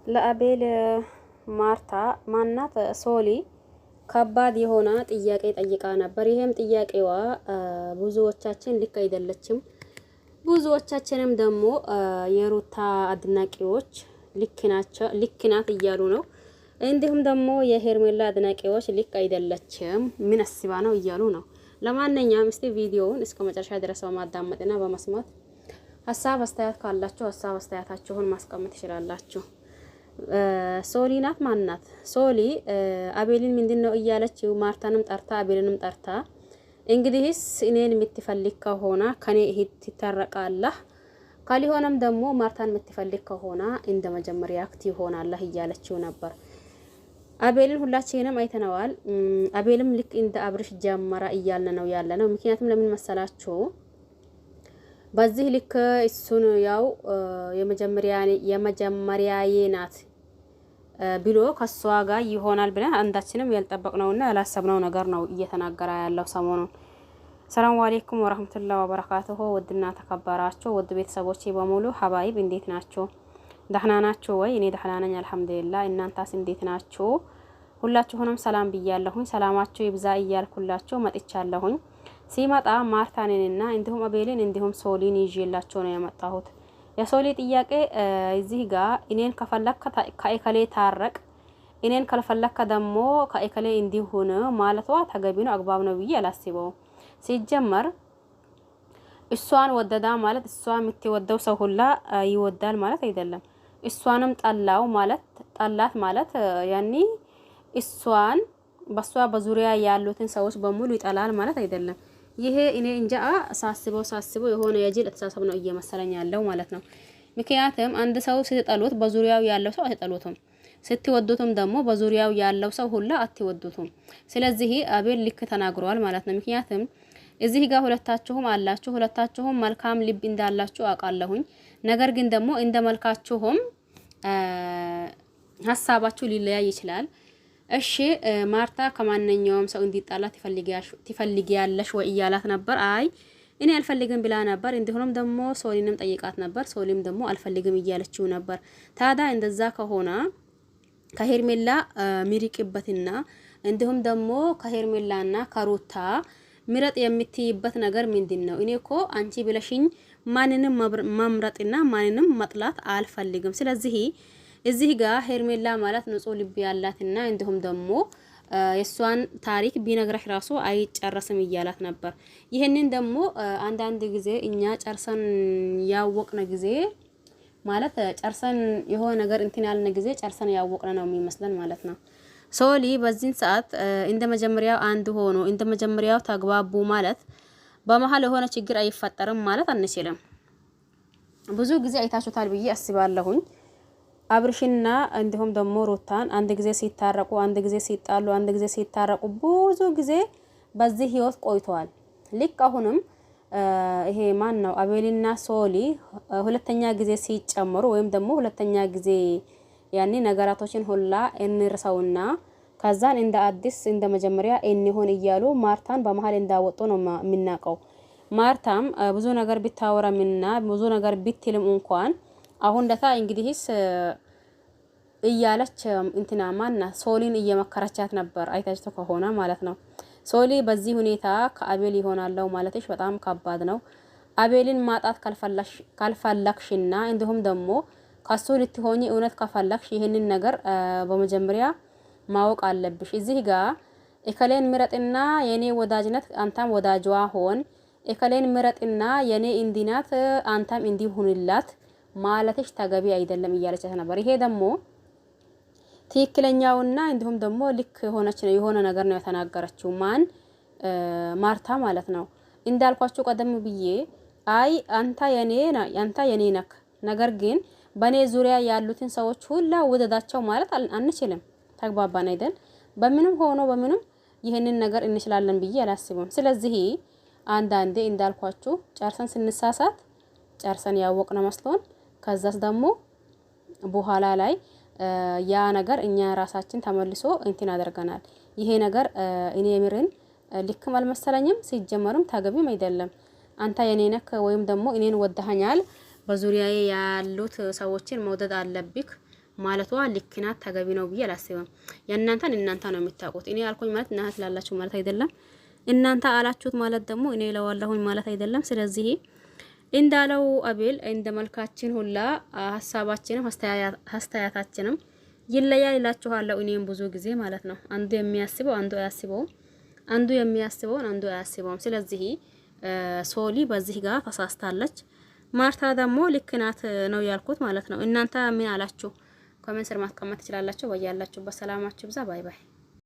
ለአቤል ማርታ ማናት ሶሊ ከባድ የሆነ ጥያቄ ጠይቃ ነበር። ይሄም ጥያቄዋ ብዙዎቻችን ልክ አይደለችም፣ ብዙዎቻችንም ደግሞ የሩታ አድናቂዎች ልክ ናት እያሉ ነው። እንዲሁም ደግሞ የሄርሜላ አድናቂዎች ልክ አይደለችም ምን አስባ ነው እያሉ ነው። ለማንኛውም እስቲ ቪዲዮውን እስከ መጨረሻ ድረስ በማዳመጥና በመስማት ሀሳብ አስተያየት ካላችሁ ሀሳብ አስተያየታችሁን ማስቀመጥ ትችላላችሁ። ሶሊ ናት ማናት? ሶሊ አቤልን ምንድነው እያለችው ማርታንም ጠርታ አቤልንም ጠርታ እንግዲህስ እኔን የምትፈልግ ከሆነ ከኔ እህት ትታረቃለህ፣ ካልሆነም ደግሞ ማርታን የምትፈልግ ከሆነ እንደ መጀመሪያ አክት ይሆናለህ እያለችው ነበር። አቤልን ሁላችንም አይተነዋል። አቤልም ልክ እንደ አብርሽ ጀመራ እያልን ነው ያለነው። ምክንያቱም ለምን መሰላችሁ? በዚህ ልክ እሱን ያው የመጀመሪያዬ ናት ብሎ ከሷ ጋር ይሆናል ብለን አንዳችንም ያልጠበቅነውና ያላሰብነው ነገር ነው እየተናገረ ያለው ሰሞኑን። ሰላም አለይኩም ወራህመቱላሂ ወበረካቱሁ። ውድና ተከበራችሁ ውድ ቤተሰቦቼ በሙሉ ሀባይብ እንዴት ናችሁ? ደህና ናችሁ ወይ? እኔ ደህና ነኝ አልሐምዱሊላህ። እናንተስ እንዴት ናችሁ? ሁላችሁንም ሰላም ብያለሁኝ። ሰላማችሁ ይብዛ እያልኩላችሁ መጥቻለሁኝ። ሲመጣ ማርታንንና እንዲሁም አቤልን እንዲሁም ሶሊን ይዤላችሁ ነው የመጣሁት። የሶሊ ጥያቄ እዚህ ጋር እኔን ከፈለክ ከእከሌ ታረቅ፣ እኔን ካልፈለክ ደግሞ ከእከሌ እንዲሆን ማለቷ ተገቢ ነው አግባብ ነው ብዬ አላስበውም። ሲጀመር እሷን ወደዳ ማለት እሷ የምትወደው ሰው ሁላ ይወዳል ማለት አይደለም። እሷንም ጠላት ማለት ያኒ እሷን በሷ በዙሪያ ያሉትን ሰዎች በሙሉ ይጠላል ማለት አይደለም። ይሄ እኔ እንጃ ሳስበው የሆነ የጅል አስተሳሰብ ነው እየመሰለኝ ያለው ማለት ነው። ምክንያቱም አንድ ሰው ስትጠሉት በዙሪያው ያለው ሰው አትጠሉትም፣ ስትወዱትም ደግሞ በዙሪያው ያለው ሰው ሁላ አትወዱትም። ስለዚህ አቤል ልክ ተናግሯል ማለት ነው። ምክንያቱም እዚህ ጋር ሁለታችሁም አላችሁ፣ ሁለታችሁም መልካም ልብ እንዳላችሁ አውቃለሁኝ። ነገር ግን ደግሞ እንደ መልካችሁም ሀሳባችሁ ሊለያይ ይችላል። እሺ ማርታ ከማንኛውም ሰው እንዲጣላ ትፈልጊያለሽ ወይ እያላት ነበር። አይ እኔ አልፈልግም ብላ ነበር። እንዲሁም ደግሞ ሶሊንም ጠይቃት ነበር። ሶሊም ደግሞ አልፈልግም እያለችው ነበር። ታዲያ እንደዛ ከሆነ ከሄርሜላ ሚሪቅበትና እንዲሁም ደግሞ ከሄርሜላና ከሩታ ምረጥ የምትይበት ነገር ምንድነው? እኔ እኮ አንቺ ብለሽኝ ማንንም መምረጥና ማንንም መጥላት አልፈልግም። ስለዚህ እዚህ ጋር ሄርሜላ ማለት ንጹህ ልብ ያላትና እንዲሁም ደግሞ የሷን ታሪክ ቢነግረሽ ራሱ አይጨረስም እያላት ነበር። ይሄንን ደግሞ አንዳንድ ጊዜ እኛ ጨርሰን ያወቅነ ጊዜ ማለት ጨርሰን የሆነ ነገር እንትን ያልነ ጊዜ ጨርሰን ያወቅነ ነው የሚመስለን ማለት ነው። ሶሊ በዚህን ሰዓት እንደ መጀመሪያው አንድ ሆኖ እንደ መጀመሪያው ተግባቡ ማለት በመሃል የሆነ ችግር አይፈጠርም ማለት አንችልም። ብዙ ጊዜ አይታችሁታል ብዬ አስባለሁኝ። አብርሽና እንዲሁም ደግሞ ሩታን አንድ ጊዜ ሲታረቁ፣ አንድ ጊዜ ሲጣሉ፣ አንድ ጊዜ ሲታረቁ ብዙ ጊዜ በዚህ ህይወት ቆይተዋል። ልክ አሁንም ይሄ ማን ነው አቤልና ሶሊ ሁለተኛ ጊዜ ሲጨመሩ ወይም ደግሞ ሁለተኛ ጊዜ ያኔ ነገራቶችን ሁላ እንርሰውና ከዛን እንደ አዲስ እንደ መጀመሪያ እንሆን እያሉ ማርታን በመሃል እንዳወጡ ነው የምናውቀው። ማርታም ብዙ ነገር ቢታወራምና ብዙ ነገር ቢትልም እንኳን አሁን ደታ እንግዲህስ እያለች እንትና ማና ሶሊን እየመከረቻት ነበር። አይታችሁ ከሆነ ማለት ነው። ሶሊ በዚህ ሁኔታ ከአቤል ይሆናለው ማለትሽ በጣም ከባድ ነው። አቤልን ማጣት ካልፈለክሽና እንዲሁም ደግሞ ከሱ ልትሆኚ እውነት ከፈለክሽ ይሄንን ነገር በመጀመሪያ ማወቅ አለብሽ። እዚህ ጋር እከሌን ምረጥና የኔ ወዳጅነት አንተም ወዳጅዋ ሆን፣ እከሌን ምረጥና የኔ እንዲናት አንተም እንዲሁንላት ማለትሽ ተገቢ አይደለም እያለች ነበር። ይሄ ደግሞ ትክክለኛውና እንዲሁም ደግሞ ልክ የሆነ ነገር ነው የተናገረችው ማርታ ማለት ነው። እንዳልኳችሁ ቀደም ብዬ አይ አንተ የኔ ነክ፣ ነገር ግን በኔ ዙሪያ ያሉትን ሰዎች ሁላ ወደዳቸው ማለት አንችልም። ተግባባን አይደል? በምንም ሆኖ በምንም ይሄንን ነገር እንችላለን ብዬ አላስብም። ስለዚህ አንዳንዴ እንዳልኳችሁ ጨርሰን ስንሳሳት ጨርሰን ያወቅነ መስሎን ከዛስ ደግሞ በኋላ ላይ ያ ነገር እኛ ራሳችን ተመልሶ እንትን አደርገናል። ይሄ ነገር እኔ ምርን ልክም አልመሰለኝም፣ ሲጀመርም ተገቢም አይደለም። አንተ የኔ ነክ ወይም ደግሞ እኔን ወደሃኛል፣ በዙሪያዬ ያሉት ሰዎችን መውደድ አለብክ ማለቷ ልክ ናት፣ ተገቢ ነው ብዬ አላስብም። የእናንተን እናንተ ነው የምታውቁት። እኔ አልኩኝ ማለት እናንተ ትላላችሁ ማለት አይደለም። እናንተ አላችሁት ማለት ደግሞ እኔ ለዋለሁኝ ማለት አይደለም። ስለዚህ እንዳለው አቤል እንደ መልካችን ሁላ ሀሳባችንም አስተያየታችንም ይለያል እላችኋለሁ። እኔም ብዙ ጊዜ ማለት ነው አንዱ የሚያስበው አንዱ አያስበውም፣ አንዱ የሚያስበውን አንዱ አያስበውም። ስለዚህ ሶሊ በዚህ ጋር ተሳስታለች። ማርታ ደግሞ ልክ ናት ነው ያልኩት ማለት ነው። እናንተ ምን አላችሁ? ኮሜንት ስር ማስቀመጥ ትችላላችሁ። በያላችሁበት ሰላማችሁ ብዛ። ባይ ባይ።